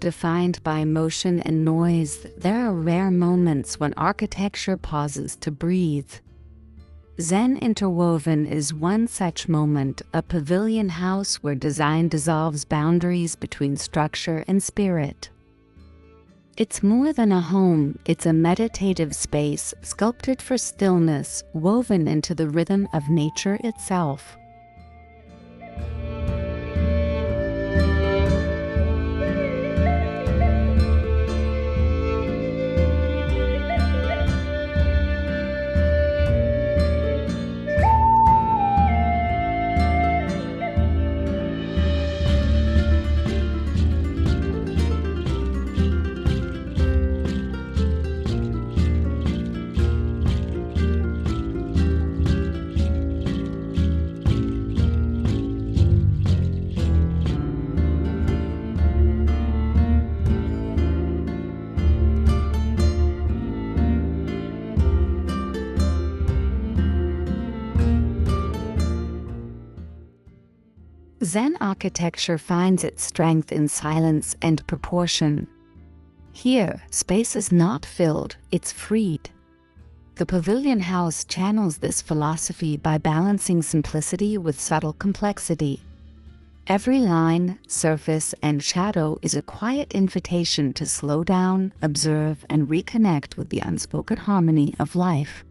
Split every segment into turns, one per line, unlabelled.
defined by motion and noise, there are rare moments when architecture pauses to breathe. Zen Interwoven is one such moment, a pavilion house where design dissolves boundaries between structure and spirit. It's more than a home, it's a meditative space sculpted for stillness, woven into the rhythm of nature itself. Zen architecture finds its strength in silence and proportion. Here, space is not filled, it's freed. The Pavilion House channels this philosophy by balancing simplicity with subtle complexity. Every line, surface, and shadow is a quiet invitation to slow down, observe, and reconnect with the unspoken harmony of life.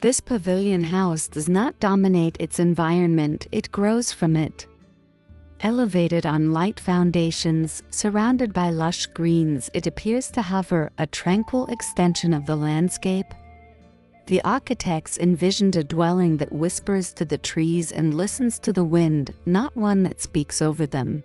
This pavilion house does not dominate its environment, it grows from it. Elevated on light foundations, surrounded by lush greens, it appears to hover, a tranquil extension of the landscape. The architects envisioned a dwelling that whispers to the trees and listens to the wind, not one that speaks over them.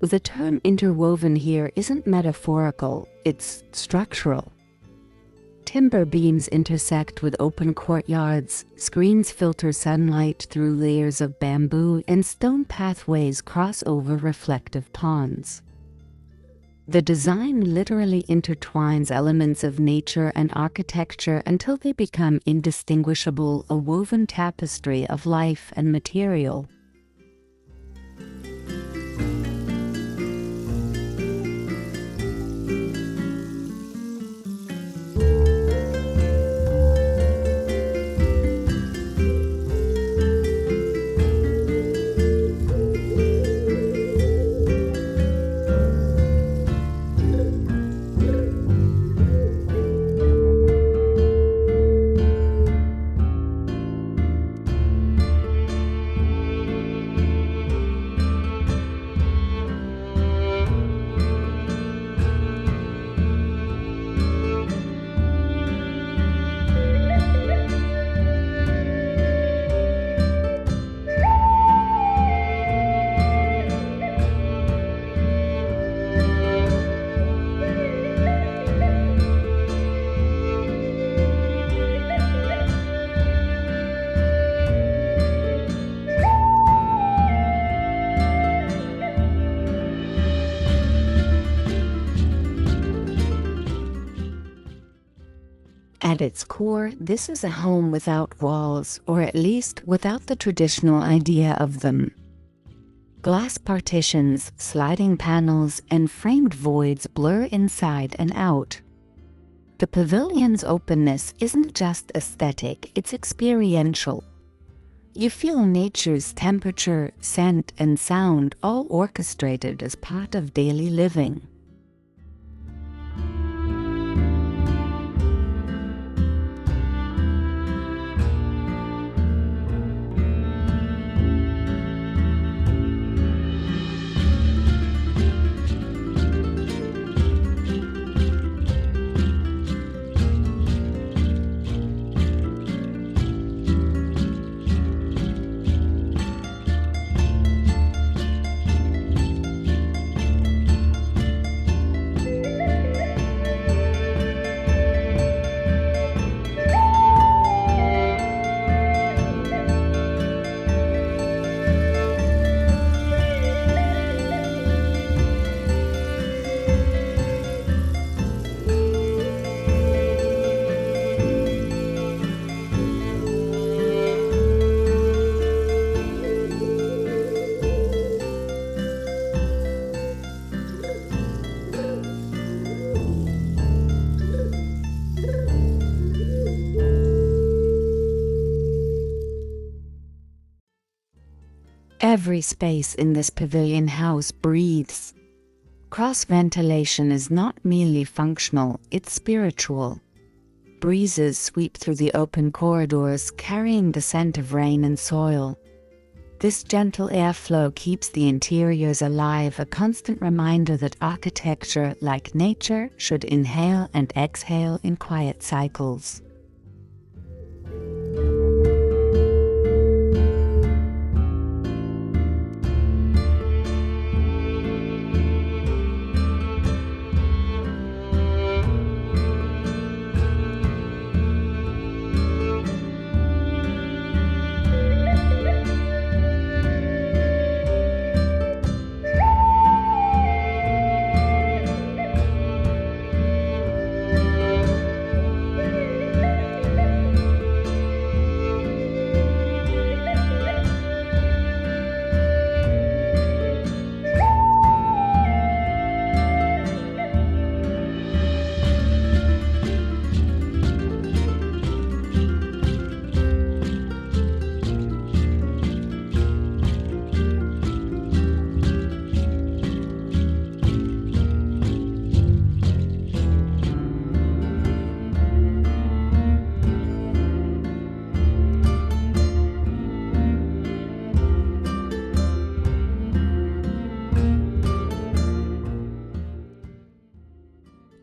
The term interwoven here isn't metaphorical, it's structural. Timber beams intersect with open courtyards, screens filter sunlight through layers of bamboo, and stone pathways cross over reflective ponds. The design literally intertwines elements of nature and architecture until they become indistinguishable, a woven tapestry of life and material. At its core, this is a home without walls, or at least without the traditional idea of them. Glass partitions, sliding panels, and framed voids blur inside and out. The pavilion's openness isn't just aesthetic, it's experiential. You feel nature's temperature, scent, and sound all orchestrated as part of daily living. Every space in this pavilion house breathes. Cross-ventilation is not merely functional, it's spiritual. Breezes sweep through the open corridors, carrying the scent of rain and soil. This gentle airflow keeps the interiors alive, a constant reminder that architecture, like nature, should inhale and exhale in quiet cycles.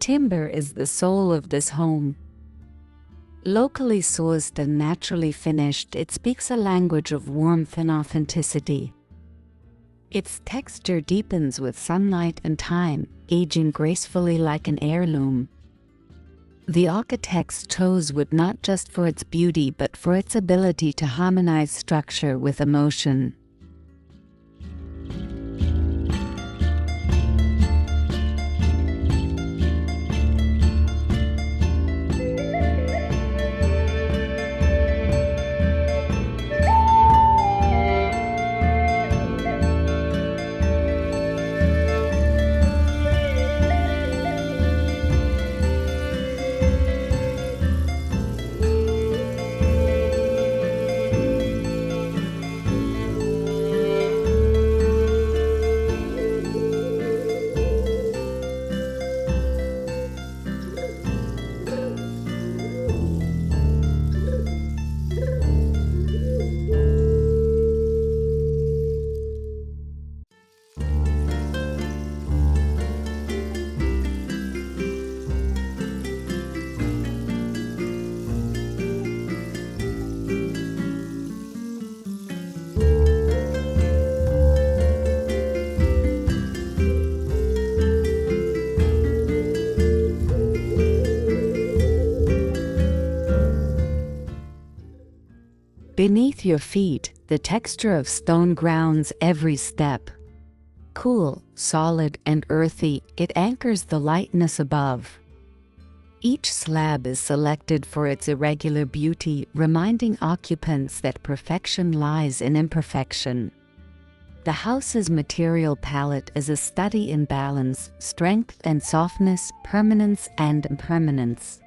Timber is the soul of this home. Locally sourced and naturally finished, it speaks a language of warmth and authenticity. Its texture deepens with sunlight and time, aging gracefully like an heirloom. The architects chose wood not just for its beauty but for its ability to harmonize structure with emotion. Beneath your feet, the texture of stone grounds every step. Cool, solid, and earthy, it anchors the lightness above. Each slab is selected for its irregular beauty, reminding occupants that perfection lies in imperfection. The house's material palette is a study in balance, strength and softness, permanence and impermanence.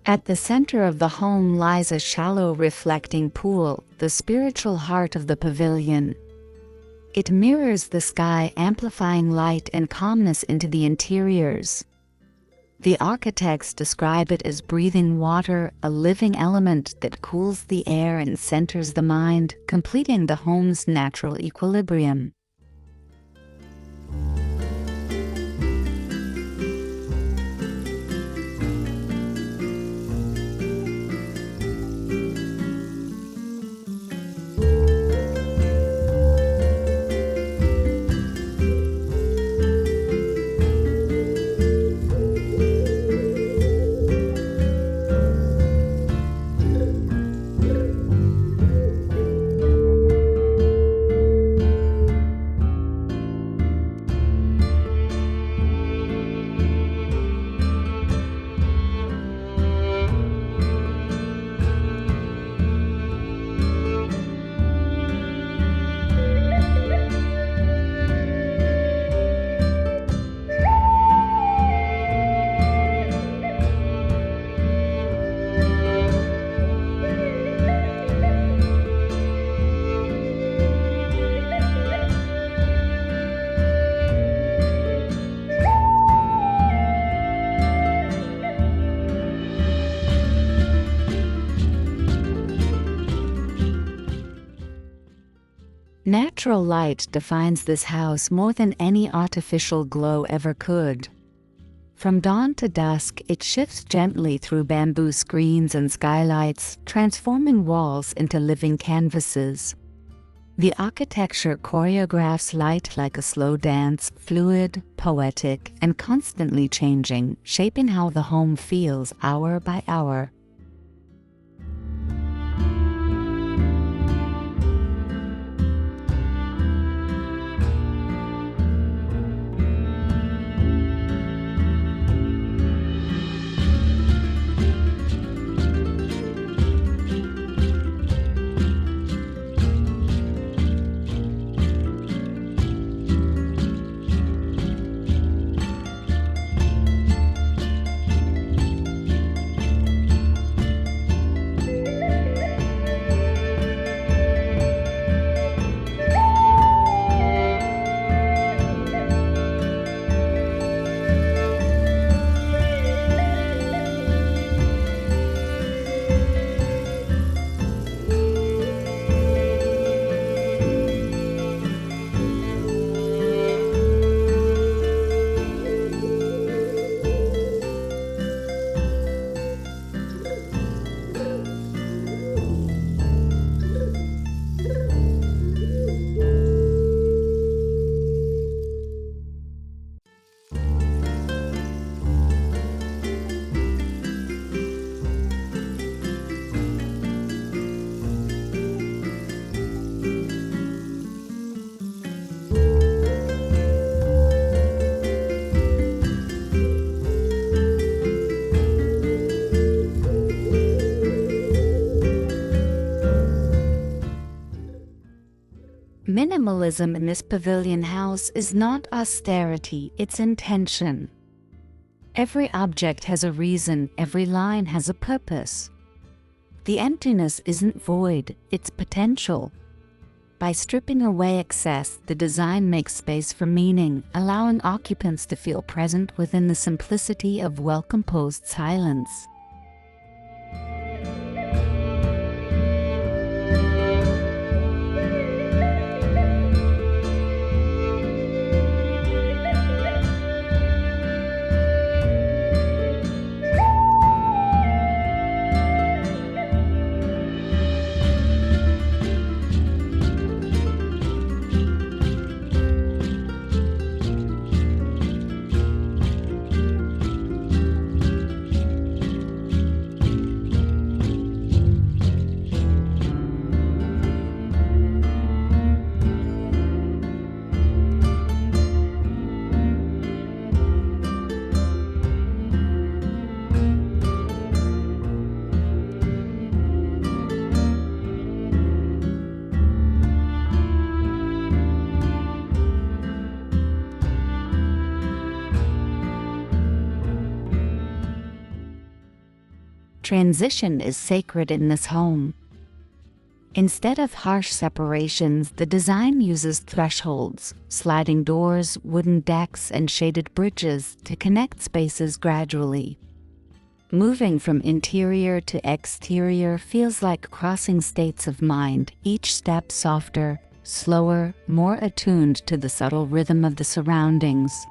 At the center of the home lies a shallow reflecting pool, the spiritual heart of the pavilion. It mirrors the sky, amplifying light and calmness into the interiors. The architects describe it as breathing water, a living element that cools the air and centers the mind, completing the home's natural equilibrium. natural light defines this house more than any artificial glow ever could. From dawn to dusk, it shifts gently through bamboo screens and skylights, transforming walls into living canvases. The architecture choreographs light like a slow dance, fluid, poetic, and constantly changing, shaping how the home feels hour by hour. Minimalism in this pavilion house is not austerity, it's intention. Every object has a reason, every line has a purpose. The emptiness isn't void, it's potential. By stripping away excess, the design makes space for meaning, allowing occupants to feel present within the simplicity of well-composed silence. Transition is sacred in this home. Instead of harsh separations, the design uses thresholds, sliding doors, wooden decks, and shaded bridges to connect spaces gradually. Moving from interior to exterior feels like crossing states of mind, each step softer, slower, more attuned to the subtle rhythm of the surroundings.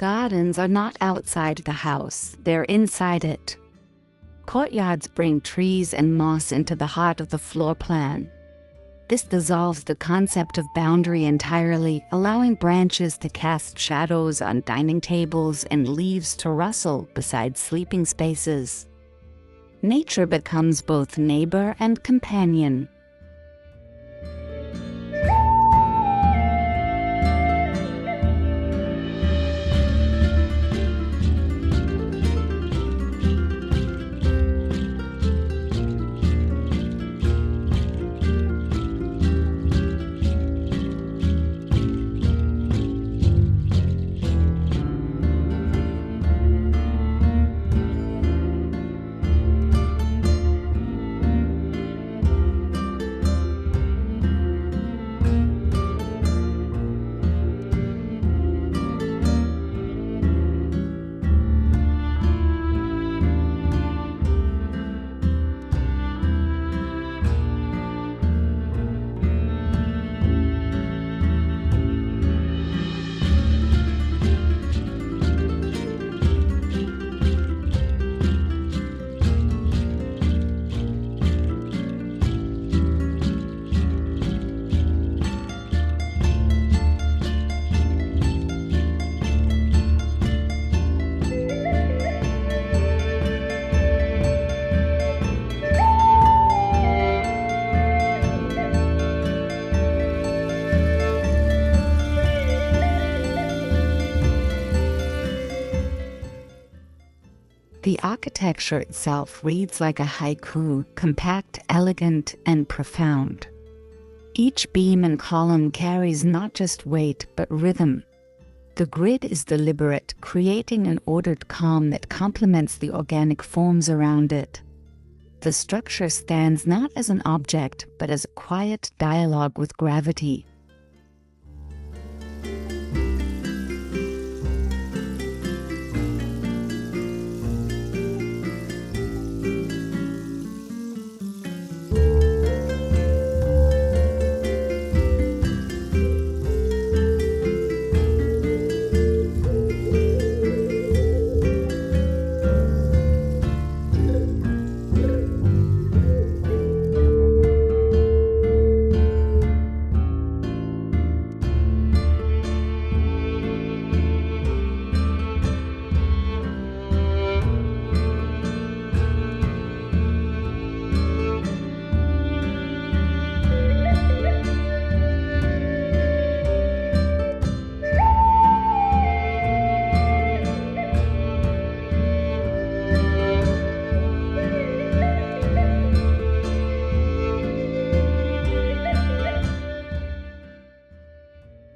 Gardens are not outside the house, they're inside it. Courtyards bring trees and moss into the heart of the floor plan. This dissolves the concept of boundary entirely, allowing branches to cast shadows on dining tables and leaves to rustle beside sleeping spaces. Nature becomes both neighbor and companion. The architecture itself reads like a haiku, compact, elegant, and profound. Each beam and column carries not just weight, but rhythm. The grid is deliberate, creating an ordered calm that complements the organic forms around it. The structure stands not as an object, but as a quiet dialogue with gravity.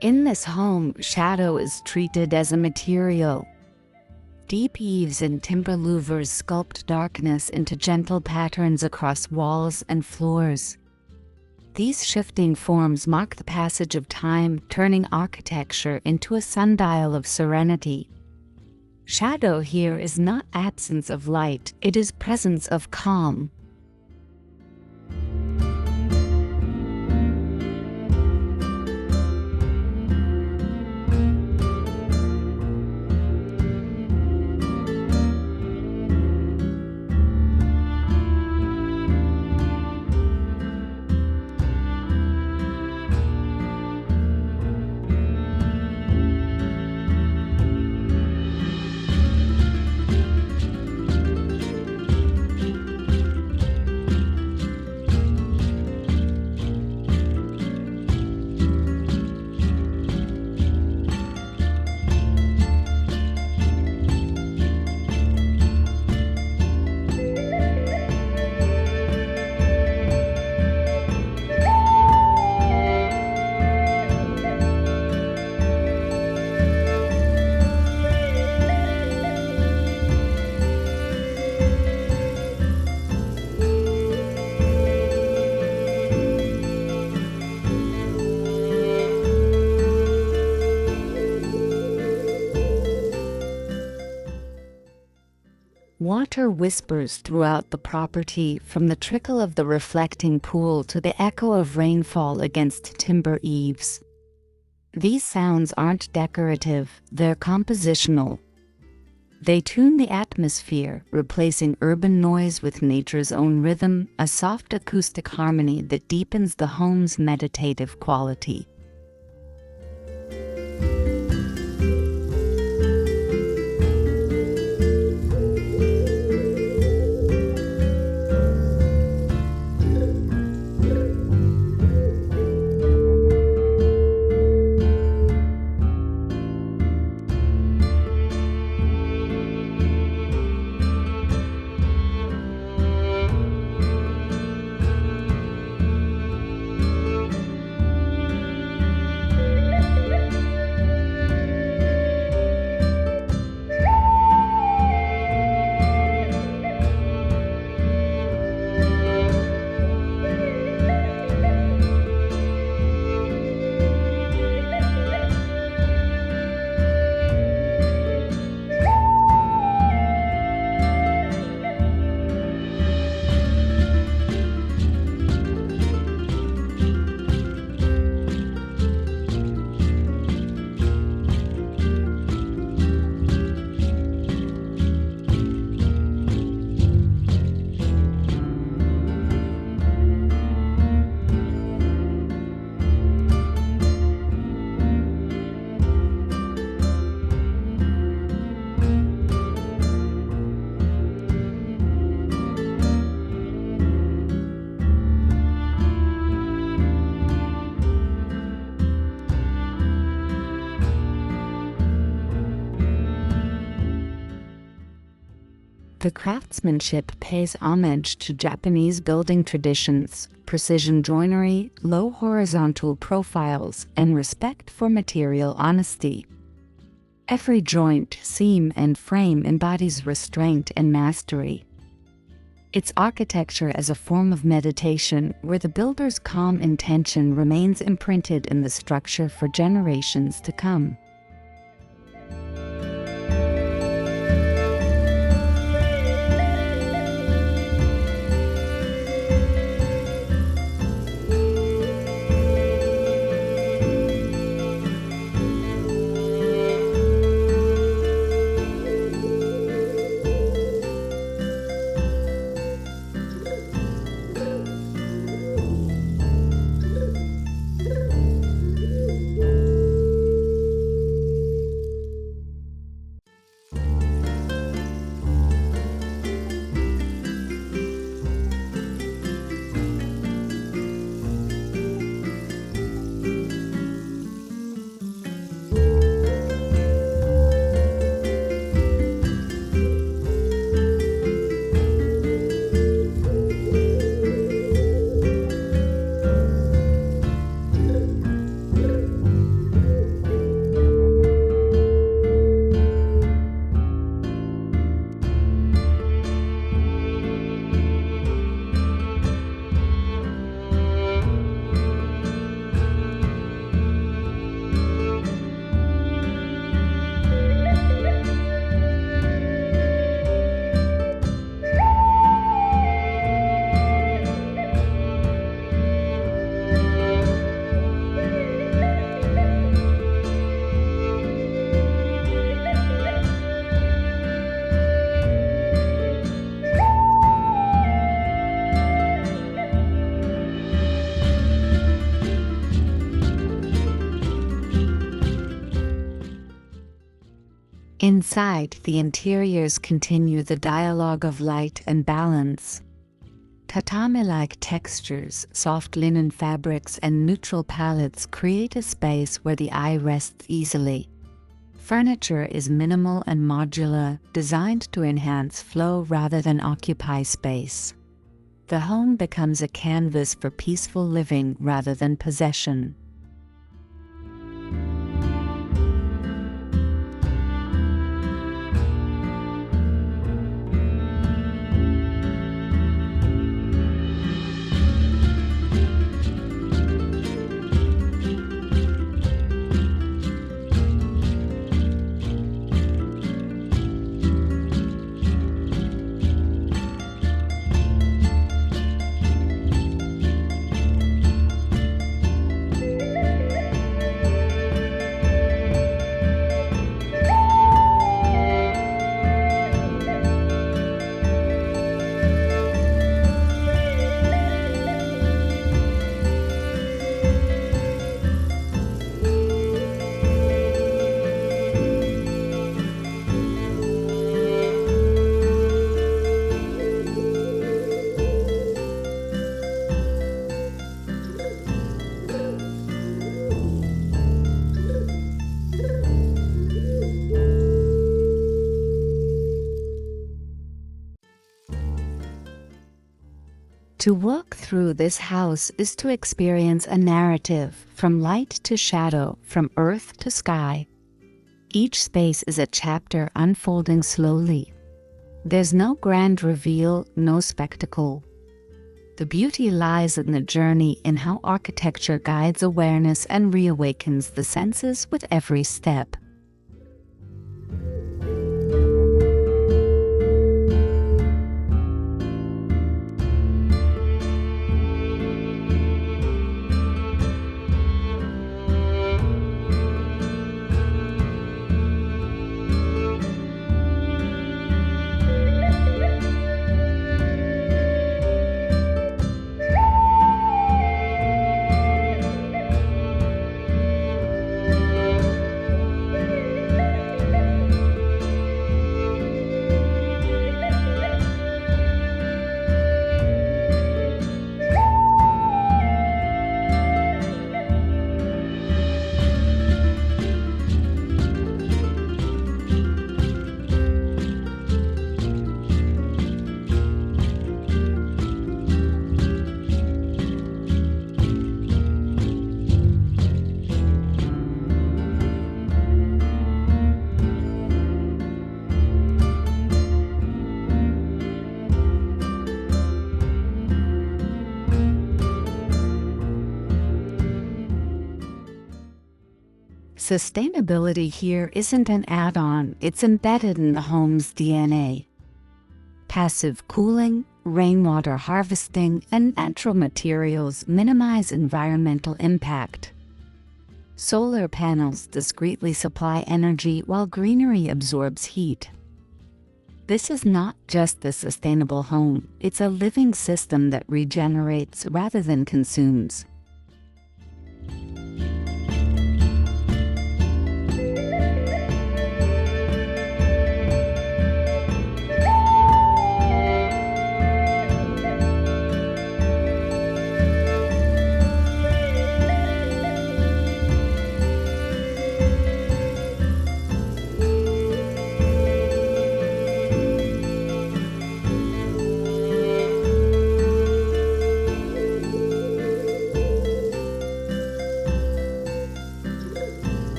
In this home, shadow is treated as a material. Deep eaves and timber louvers sculpt darkness into gentle patterns across walls and floors. These shifting forms mark the passage of time, turning architecture into a sundial of serenity. Shadow here is not absence of light, it is presence of calm. Water whispers throughout the property, from the trickle of the reflecting pool to the echo of rainfall against timber eaves. These sounds aren't decorative, they're compositional. They tune the atmosphere, replacing urban noise with nature's own rhythm, a soft acoustic harmony that deepens the home's meditative quality. The craftsmanship pays homage to Japanese building traditions, precision joinery, low horizontal profiles, and respect for material honesty. Every joint, seam, and frame embodies restraint and mastery. It's architecture as a form of meditation, where the builder's calm intention remains imprinted in the structure for generations to come. Inside, the interiors continue the dialogue of light and balance. Tatami-like textures, soft linen fabrics, and neutral palettes create a space where the eye rests easily. Furniture is minimal and modular, designed to enhance flow rather than occupy space. The home becomes a canvas for peaceful living rather than possession. To walk through this house is to experience a narrative, from light to shadow, from earth to sky. Each space is a chapter unfolding slowly. There's no grand reveal, no spectacle. The beauty lies in the journey, in how architecture guides awareness and reawakens the senses with every step. Sustainability here isn't an add-on, it's embedded in the home's DNA. Passive cooling, rainwater harvesting, and natural materials minimize environmental impact. Solar panels discreetly supply energy while greenery absorbs heat. This is not just a sustainable home, it's a living system that regenerates rather than consumes.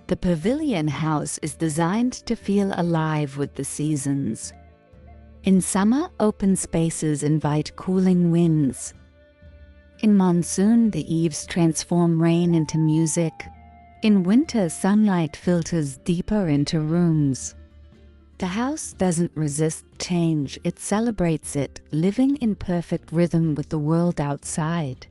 The Pavilion House is designed to feel alive with the seasons. In summer, open spaces invite cooling winds. In monsoon, the eaves transform rain into music. In winter, sunlight filters deeper into rooms. The house doesn't resist change, it celebrates it, living in perfect rhythm with the world outside.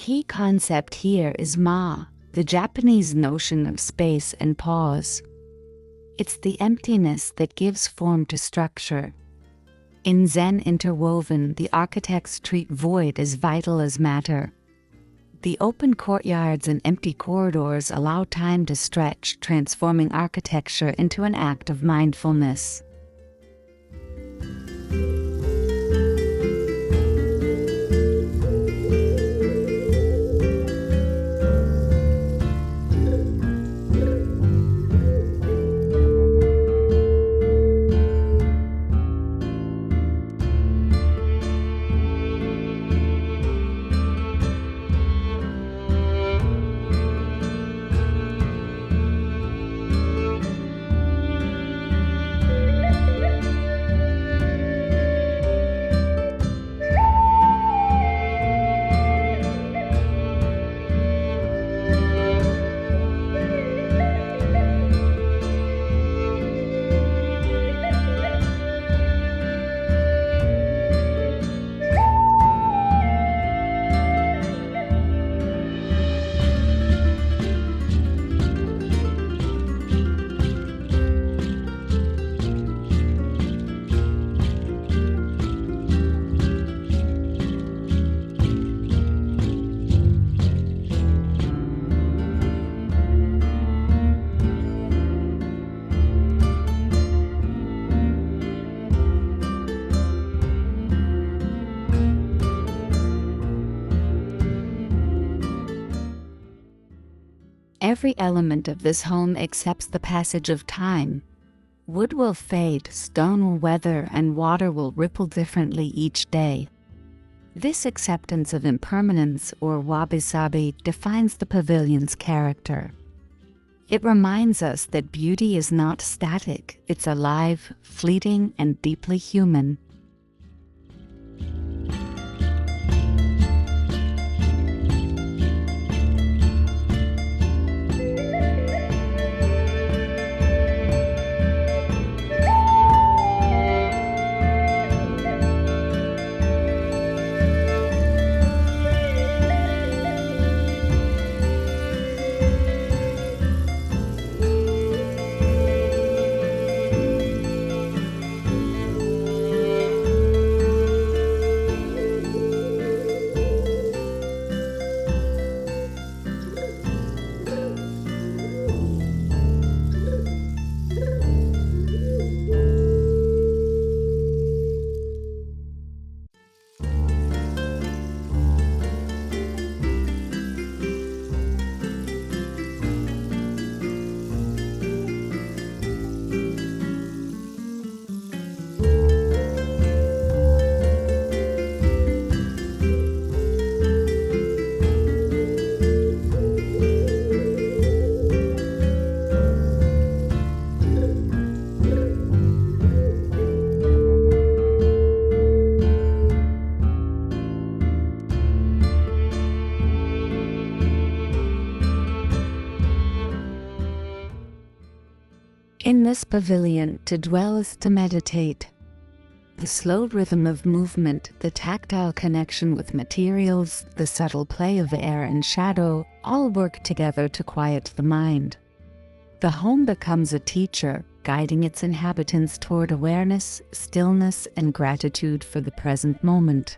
key concept here is Ma, the Japanese notion of space and pause. It's the emptiness that gives form to structure. In Zen Interwoven, the architects treat void as vital as matter. The open courtyards and empty corridors allow time to stretch, transforming architecture into an act of mindfulness. Every element of this home accepts the passage of time. Wood will fade, stone will weather, and water will ripple differently each day. This acceptance of impermanence, or wabi-sabi, defines the pavilion's character. It reminds us that beauty is not static, it's alive, fleeting, and deeply human. In this pavilion, to dwell is to meditate. The slow rhythm of movement, the tactile connection with materials, the subtle play of air and shadow, all work together to quiet the mind. The home becomes a teacher, guiding its inhabitants toward awareness, stillness, and gratitude for the present moment.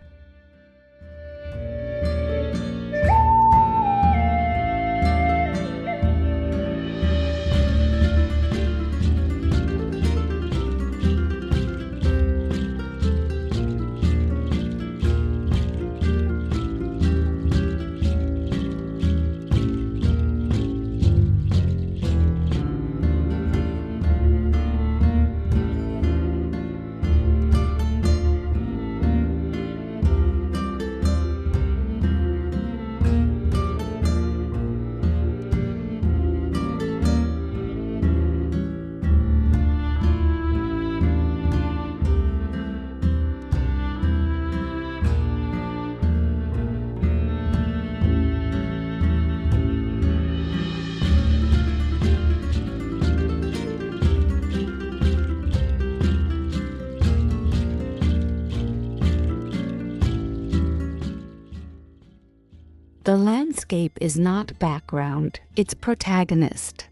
landscape is not background, it's protagonist.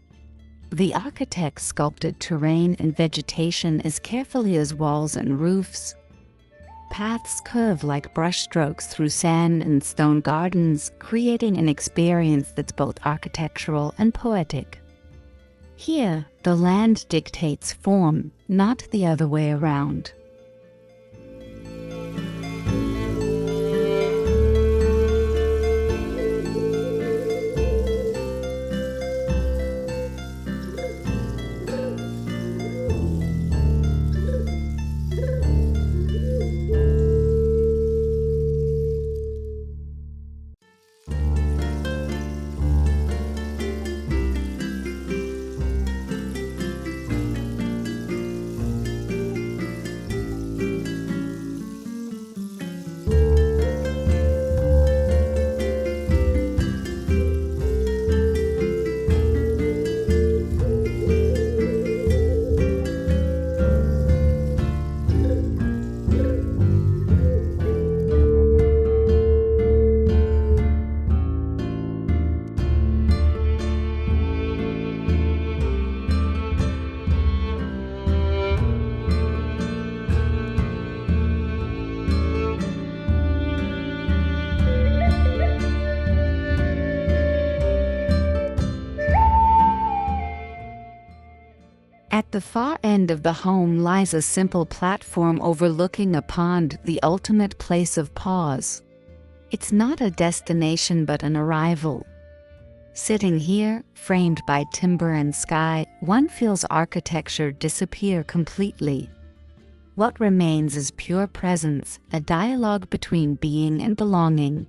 The architect sculpted terrain and vegetation as carefully as walls and roofs. Paths curve like brushstrokes through sand and stone gardens, creating an experience that's both architectural and poetic. Here, the land dictates form, not the other way around. At the far end of the home lies a simple platform overlooking a pond, the ultimate place of pause. It's not a destination but an arrival. Sitting here, framed by timber and sky, one feels architecture disappear completely. What remains is pure presence, a dialogue between being and belonging.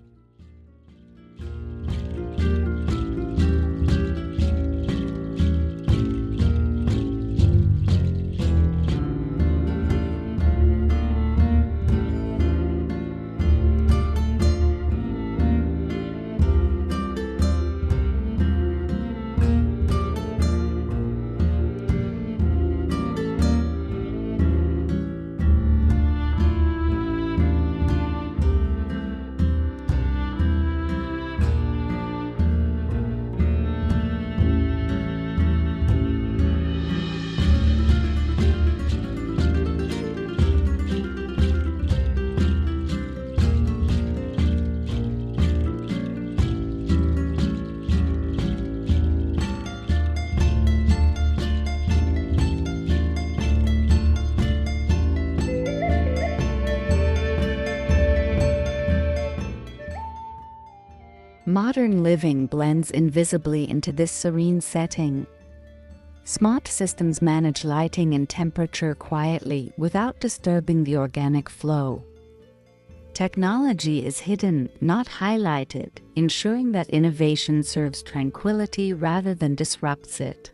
Modern living blends invisibly into this serene setting. Smart systems manage lighting and temperature quietly without disturbing the organic flow. Technology is hidden, not highlighted, ensuring that innovation serves tranquility rather than disrupts it.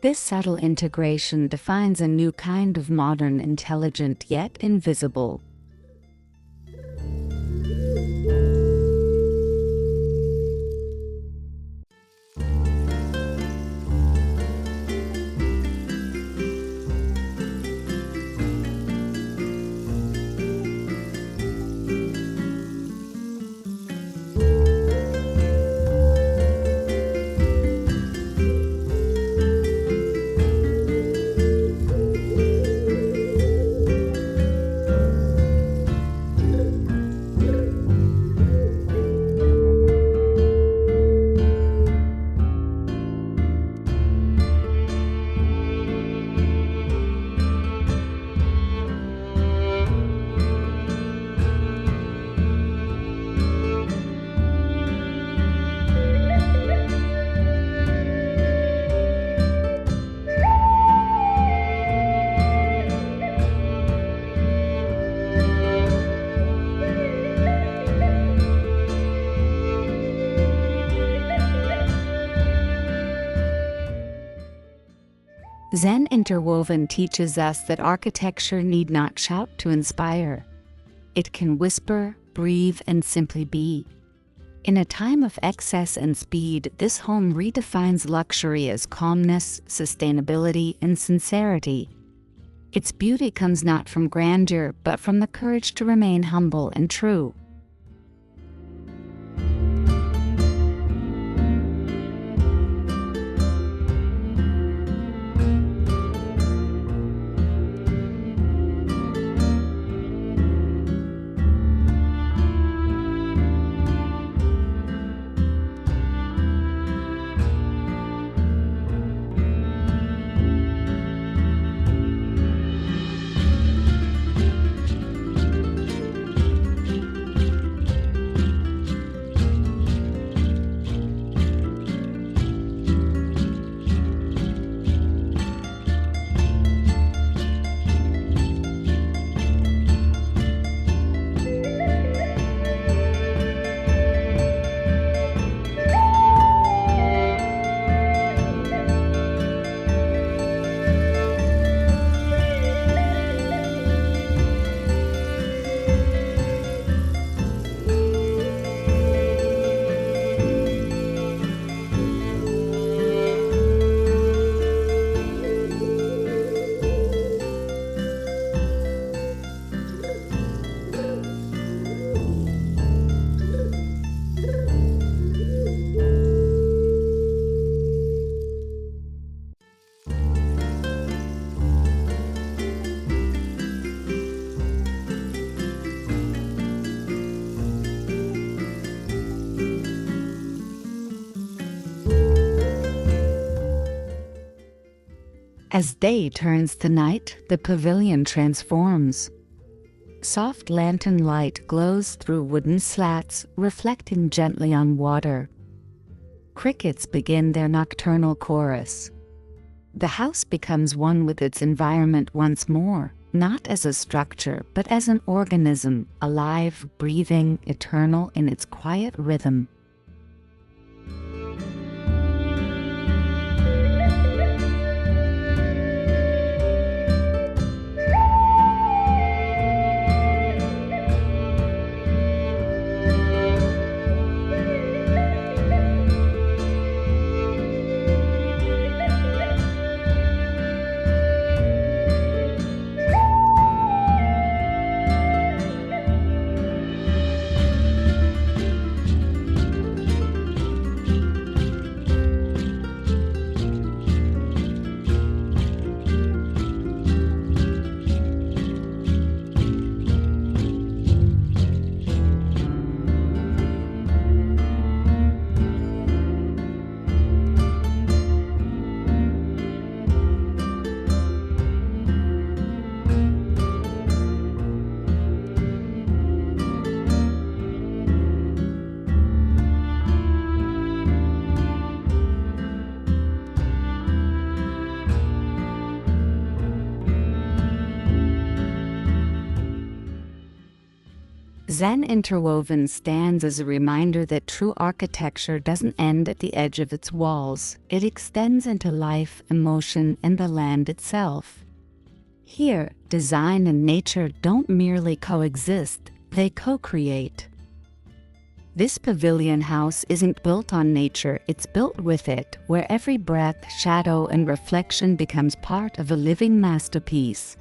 This subtle integration defines a new kind of modern intelligent yet invisible. Zen Interwoven teaches us that architecture need not shout to inspire. It can whisper, breathe, and simply be. In a time of excess and speed, this home redefines luxury as calmness, sustainability, and sincerity. Its beauty comes not from grandeur, but from the courage to remain humble and true. As day turns to night, the pavilion transforms. Soft lantern light glows through wooden slats, reflecting gently on water. Crickets begin their nocturnal chorus. The house becomes one with its environment once more, not as a structure, but as an organism, alive, breathing, eternal in its quiet rhythm. Zen Interwoven stands as a reminder that true architecture doesn't end at the edge of its walls. It extends into life, emotion, and the land itself. Here, design and nature don't merely coexist, they co-create. This pavilion house isn't built on nature, it's built with it, where every breath, shadow, and reflection becomes part of a living masterpiece.